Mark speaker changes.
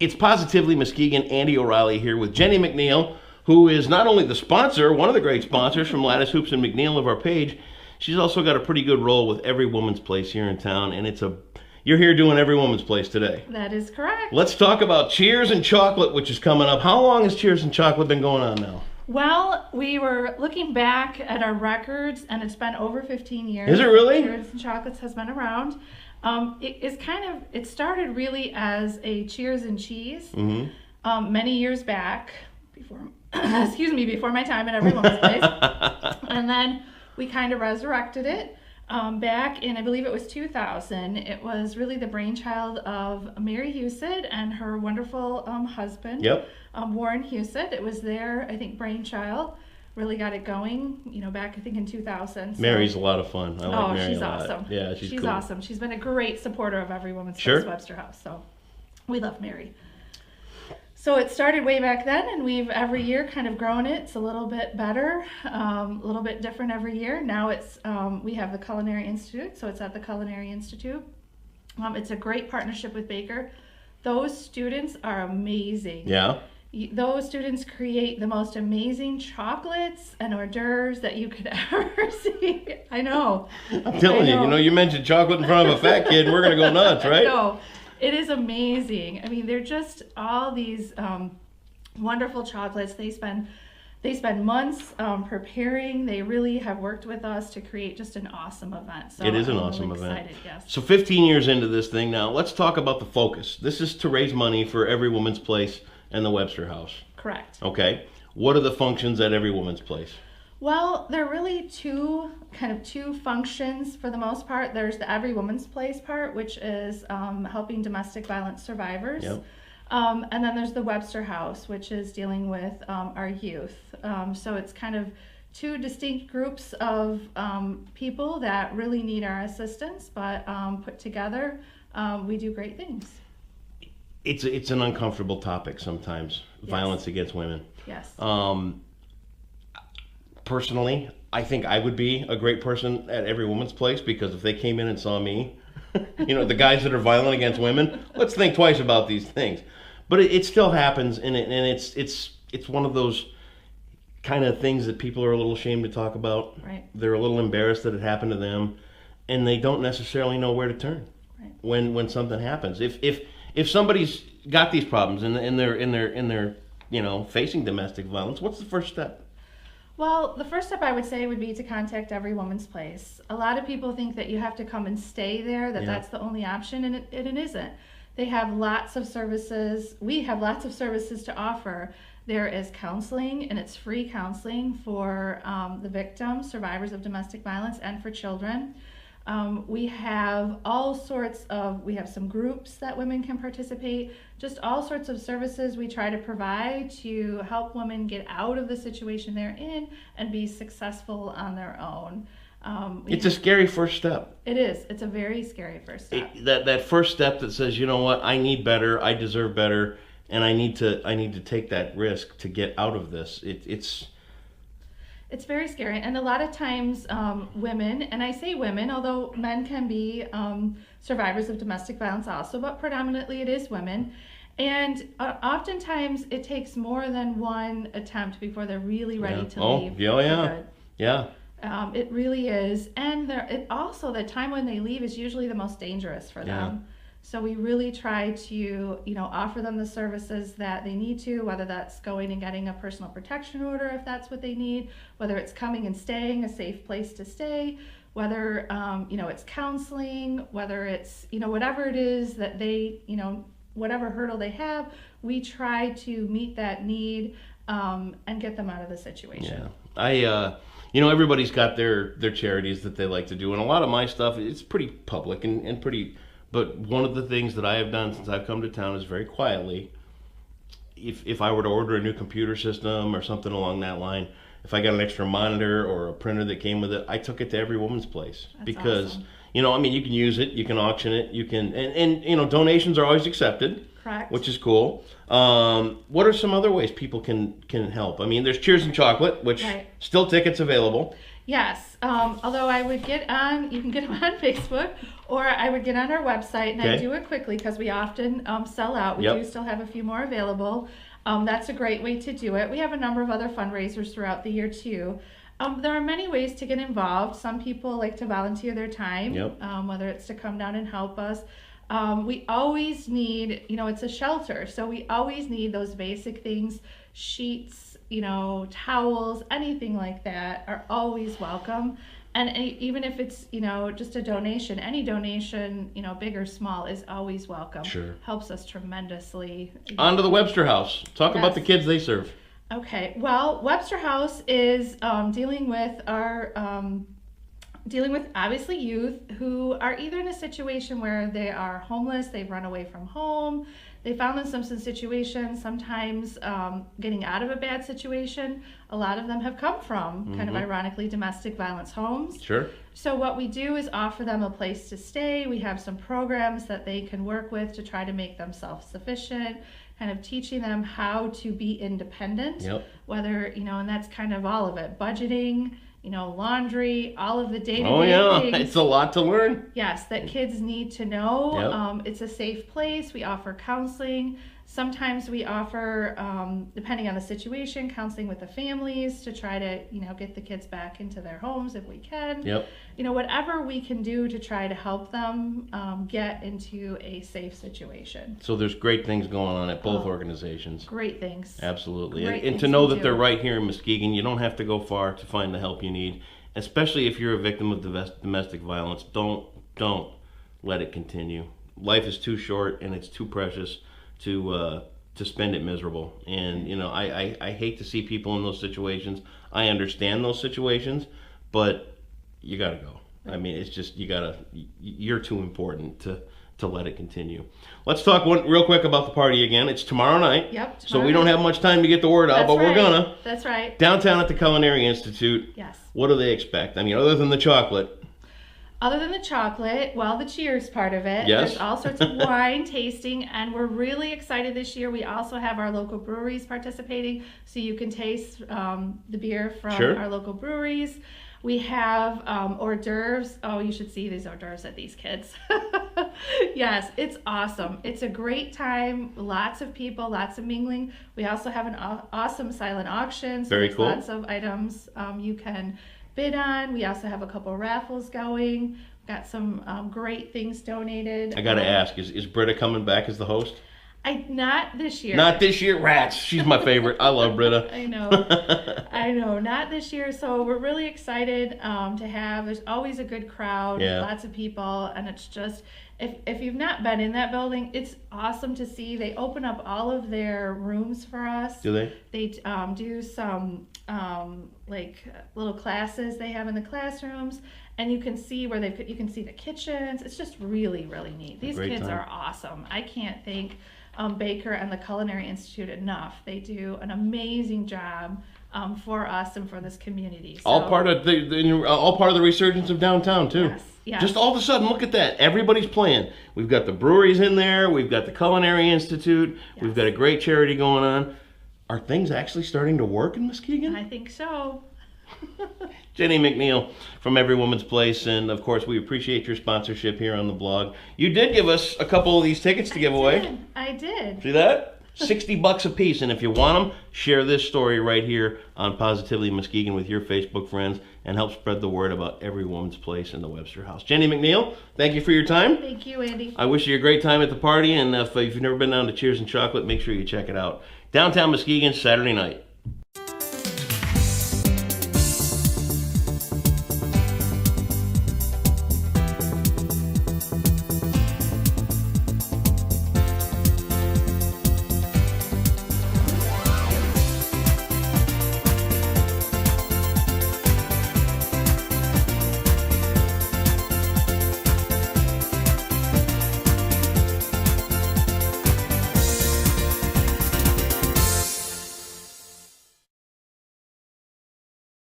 Speaker 1: It's Positively Muskegon. Andy O'Reilly here with Jenny McNeil, who is not only the sponsor, one of the great sponsors from Lattice Hoops and McNeil of our page, she's also got a pretty good role with Every Woman's Place here in town, and you're here doing Every Woman's Place today.
Speaker 2: That is correct.
Speaker 1: Let's talk about Cheers and Chocolate, which is coming up. How long has Cheers and Chocolate been going on now?
Speaker 2: Well, we were looking back at our records, and it's been over 15 years.
Speaker 1: Is it really?
Speaker 2: Cheers and Chocolates has been around. It started really as a Cheers and Cheese many years back, before my time at Every Woman's Place. And then we kind of resurrected it back in, I believe it was 2000. It was really the brainchild of Mary Husett and her wonderful husband, Warren Husett. It was their, I think, brainchild. Really got it going, back, I think, in 2000. So.
Speaker 1: Mary's a lot of fun. I like Mary
Speaker 2: she's
Speaker 1: a lot.
Speaker 2: Awesome.
Speaker 1: Yeah, she's cool.
Speaker 2: Awesome. She's been a great supporter of Every Woman's Place Webster House. So we love Mary. So it started way back then, and we've every year kind of grown it. It's a little bit better, a little bit different every year. Now it's we have the Culinary Institute, so it's at the Culinary Institute. It's a great partnership with Baker. Those students are amazing.
Speaker 1: Yeah.
Speaker 2: Those students create the most amazing chocolates and hors d'oeuvres that you could ever see. I know.
Speaker 1: I'm telling you, you mentioned chocolate in front of a fat kid, and we're going to go nuts, right?
Speaker 2: No, it is amazing. I mean, they're just all these wonderful chocolates. They spend months preparing. They really have worked with us to create just an awesome event. So
Speaker 1: it is an awesome event. So 15 years into this thing now, let's talk about the focus. This is to raise money for Every Woman's Place and the Webster House.
Speaker 2: Correct.
Speaker 1: Okay. What are the functions at Every Woman's Place?
Speaker 2: Well, there are really two functions for the most part. There's the Every Woman's Place part, which is helping domestic violence survivors.
Speaker 1: Yep.
Speaker 2: And then there's the Webster House, which is dealing with our youth. So it's kind of two distinct groups of people that really need our assistance, but put together, we do great things.
Speaker 1: It's an uncomfortable topic sometimes, violence against women.
Speaker 2: Yes.
Speaker 1: Personally, I think I would be a great person at Every Woman's Place, because if they came in and saw me, the guys that are violent against women, let's think twice about these things. But it still happens, and it's one of those kind of things that people are a little ashamed to talk about.
Speaker 2: Right.
Speaker 1: They're a little embarrassed that it happened to them, and they don't necessarily know where to turn when something happens. If somebody's got these problems and they're facing domestic violence, what's the first step?
Speaker 2: Well, the first step I would say would be to contact Every Woman's Place. A lot of people think that you have to come and stay there, that's the only option, and it isn't. They have lots of services. We have lots of services to offer. There is counseling, and it's free counseling for the victims, survivors of domestic violence, and for children. We have we have some groups that women can participate, just all sorts of services we try to provide to help women get out of the situation they're in and be successful on their own.
Speaker 1: It's a scary first step.
Speaker 2: It is. It's a very scary first step.
Speaker 1: That first step that says, you know what, I need better, I deserve better, and I need to take that risk to get out of this. It's very scary, and a lot of times women, and I say women, although men can be survivors of domestic violence also, but predominantly it is women. And oftentimes it takes more than one attempt before they're really ready to leave. Yeah.
Speaker 2: It really is. And the time when they leave is usually the most dangerous for them. So we really try to, offer them the services that they need to, whether that's going and getting a personal protection order if that's what they need, whether it's coming and staying, a safe place to stay, whether, it's counseling, whether it's, whatever it is that they, whatever hurdle they have, we try to meet that need and get them out of the situation.
Speaker 1: Yeah. Everybody's got their charities that they like to do, and a lot of my stuff, it's pretty public and pretty... But one of the things that I have done since I've come to town is very quietly, if I were to order a new computer system or something along that line, if I got an extra monitor or a printer that came with it, I took it to Every Woman's Place.
Speaker 2: That's
Speaker 1: because,
Speaker 2: awesome.
Speaker 1: You can use it, you can auction it, you can, and donations are always accepted.
Speaker 2: Correct.
Speaker 1: Which is cool. What are some other ways people can help? I mean, there's Cheers and Chocolate, which still tickets available.
Speaker 2: Yes, although I would get on, you can get them on Facebook, or I would get on our website, and I do it quickly because we often sell out. We do still have a few more available. That's a great way to do it. We have a number of other fundraisers throughout the year too. There are many ways to get involved. Some people like to volunteer their time, whether it's to come down and help us. We always need, it's a shelter, so we always need those basic things, sheets, towels, anything like that are always welcome. And even if it's, just a donation, any donation, big or small, is always welcome.
Speaker 1: Sure.
Speaker 2: Helps us tremendously.
Speaker 1: On to the Webster House. Talk about the kids they serve.
Speaker 2: Okay. Well, Webster House is dealing with obviously youth who are either in a situation where they are homeless, they've run away from home, they found themselves in situations, sometimes getting out of a bad situation. A lot of them have come from, kind of ironically, domestic violence homes.
Speaker 1: Sure.
Speaker 2: So what we do is offer them a place to stay. We have some programs that they can work with to try to make them self-sufficient, kind of teaching them how to be independent, whether, and that's kind of all of it, budgeting, laundry, all of the day-to-day things.
Speaker 1: It's a lot to learn.
Speaker 2: Yes, that kids need to know. It's a safe place. We offer counseling. Sometimes we offer, depending on the situation, counseling with the families to try to, get the kids back into their homes if we can. Whatever we can do to try to help them get into a safe situation.
Speaker 1: So there's great things going on at both organizations.
Speaker 2: Great things.
Speaker 1: Absolutely. And to know that they're right here in Muskegon, you don't have to go far to find the help you need, especially if you're a victim of domestic violence. Don't let it continue. Life is too short and it's too precious to spend it miserable. And I hate to see people in those situations. I understand those situations, but you gotta go. I mean, it's just you're too important to let it continue. Let's talk real quick about the party again. It's tomorrow night. So we don't have much time to get the word out, but we're gonna.
Speaker 2: That's right.
Speaker 1: Downtown at the Culinary Institute.
Speaker 2: Yes.
Speaker 1: What do they expect? I mean, other than the chocolate.
Speaker 2: Other than the chocolate, the cheers part of it.
Speaker 1: Yes.
Speaker 2: There's all sorts of wine tasting, and we're really excited this year. We also have our local breweries participating, so you can taste the beer from our local breweries. We have hors d'oeuvres. Oh, you should see these hors d'oeuvres at these kids. Yes, it's awesome. It's a great time. Lots of people, lots of mingling. We also have an awesome silent auction. So
Speaker 1: Very
Speaker 2: there's
Speaker 1: cool.
Speaker 2: Lots of items you can bid on. We also have a couple raffles going. Got some great things donated.
Speaker 1: I gotta ask, is Britta coming back as the host?
Speaker 2: Not this year.
Speaker 1: Not this year? Rats. She's my favorite. I love Britta.
Speaker 2: I know. Not this year. So we're really excited to have. There's always a good crowd. Lots of people, and it's just if you've not been in that building, it's awesome to see. They open up all of their rooms for us.
Speaker 1: Do they?
Speaker 2: They do some like little classes they have in the classrooms, and you can see you can see the kitchens. It's just really, really neat. These kids are awesome. I can't thank Baker and the Culinary Institute enough. They do an amazing job for us and for this community. So,
Speaker 1: all part of the resurgence of downtown too.
Speaker 2: Yes.
Speaker 1: Just all of a sudden, look at that. Everybody's playing. We've got the breweries in there. We've got the Culinary Institute.
Speaker 2: Yes.
Speaker 1: We've got a great charity going on. Are things actually starting to work in Muskegon?
Speaker 2: I think so.
Speaker 1: Jenny McNeil from Every Woman's Place, and of course we appreciate your sponsorship here on the blog. You did give us a couple of these tickets to give away.
Speaker 2: I did.
Speaker 1: See that? $60 a piece, and if you want them, share this story right here on Positively Muskegon with your Facebook friends and help spread the word about Every Woman's Place in the Webster House. Jenny McNeil, thank you for your time.
Speaker 2: Thank you, Andy.
Speaker 1: I wish you a great time at the party, and if you've never been down to Cheers and Chocolate, make sure you check it out. Downtown Muskegon, Saturday night.